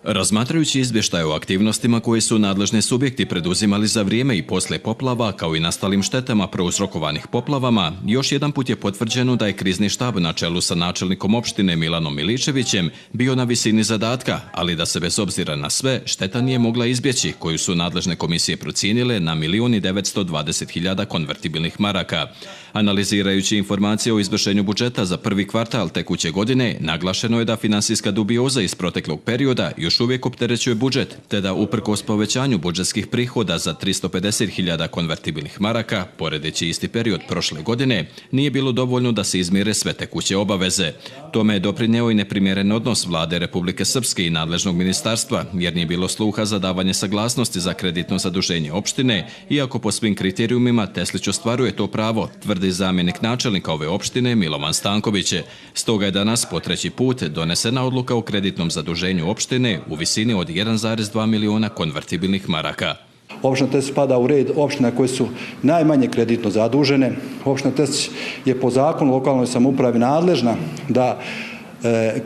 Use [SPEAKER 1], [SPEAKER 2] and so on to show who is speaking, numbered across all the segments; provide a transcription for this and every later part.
[SPEAKER 1] Razmatrajući izvještaj o aktivnostima koje su nadležni subjekti preduzimali za vrijeme i poslije poplava, kao i nastalim štetama prouzrokovanih poplavama, još jedan put je potvrđeno da je krizni štab na čelu sa načelnikom opštine Milanom Miličevićem bio na visini zadatka, ali da se bez obzira na sve šteta nije mogla izbjeći, koju su nadležne komisije procijenile na 1.920.000 konvertibilnih maraka. Analizirajući informacije o izvršenju budžeta za prvi kvartal tekuće godine, naglašeno je da finansijska dubioza iz proteklog perioda još uvijek opterećuje budžet, te da uprkos povećanju budžetskih prihoda za 350.000 konvertibilnih maraka, poredeći isti period prošle godine, nije bilo dovoljno da se izmire sve tekuće obaveze. Tome je doprinjeo i neprimjeren odnos Vlade Republike Srpske i nadležnog ministarstva, jer nije bilo sluha za davanje saglasnosti za kreditno zaduženje opštine, iako po svim kriterijumima Teslić ostvaruje to pravo, tvrdi zamjenik načelnika ove opštine Milovan Stanković. Stoga je danas po treći put donesena odluka o kreditnom zaduženju opštine u visini od 1,2 miliona konvertibilnih maraka.
[SPEAKER 2] Opština Teslić spada u red opština koje su najmanje kreditno zadužene. Opština Teslić je po zakonu o lokalnoj samoupravi nadležna da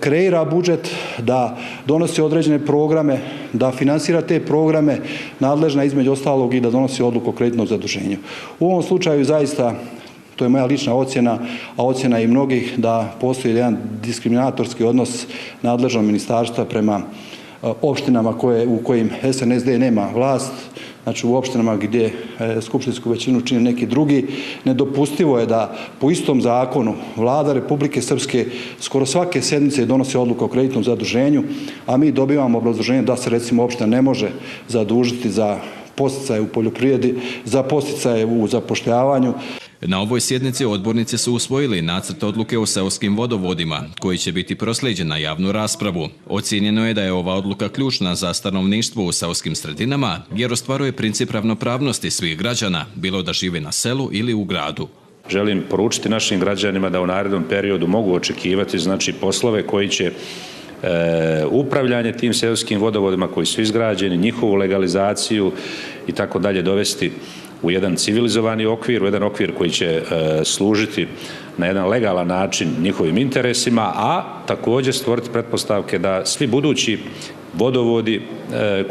[SPEAKER 2] kreira budžet, da donosi određene programe, da finansira te programe, nadležna između ostalog i da donosi odluku o kreditnom zaduženju. U ovom slučaju zaista, to je moja lična ocjena, a ocjena i mnogih, da postoji jedan diskriminatorski odnos nadležnog ministarstva prema opštinama u kojim SNSD nema vlast, znači u opštinama gdje skupštinsku većinu čine neki drugi. Nedopustivo je da po istom zakonu Vlada Republike Srpske skoro svake sedmice donosi odluku o kreditnom zaduženju, a mi dobivamo obrazloženje da se recimo opština ne može zadužiti za podsticaje u poljoprivredi, za podsticaje u zapošljavanju.
[SPEAKER 1] Na ovoj sjednici odbornici su usvojili nacrt odluke o seoskim vodovodima, koji će biti proslijeđen na javnu raspravu. Ocijenjeno je da je ova odluka ključna za stanovništvo u seoskim sredinama, jer ostvaruje princip ravnopravnosti svih građana, bilo da žive na selu ili u gradu.
[SPEAKER 3] Želim poručiti našim građanima da u narednom periodu mogu očekivati poslove koji će upravljanje tim seoskim vodovodima koji su izgrađeni, njihovu legalizaciju i tako dalje dovesti u jedan civilizovani okvir, u jedan okvir koji će služiti na jedan legalan način njihovim interesima, a također stvoriti pretpostavke da svi budući vodovodi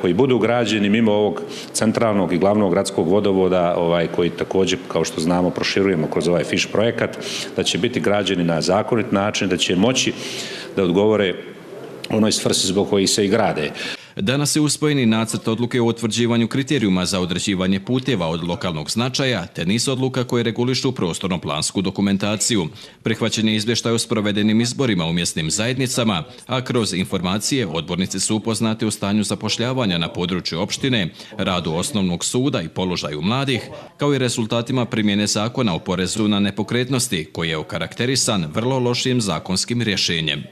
[SPEAKER 3] koji budu građeni mimo ovog centralnog i glavnog gradskog vodovoda, koji također, kao što znamo, proširujemo kroz ovaj FIŠ projekat, da će biti građeni na zakonit način, da će moći da odgovore onoj svrsi zbog kojih se i grade.
[SPEAKER 1] Danas je usvojeni nacrt odluke o utvrđivanju kriterijuma za određivanje puteva od lokalnog značaja, te niz odluka koje regulišu prostorno-plansku dokumentaciju. Prihvaćen je izvještaj o sprovedenim izborima u mjesnim zajednicama, a kroz informacije odbornici su upoznati o stanju zapošljavanja na području opštine, radu osnovnog suda i položaju mladih, kao i rezultatima primjene zakona o porezu na nepokretnosti, koji je okarakterisan vrlo lošim zakonskim rješenjem.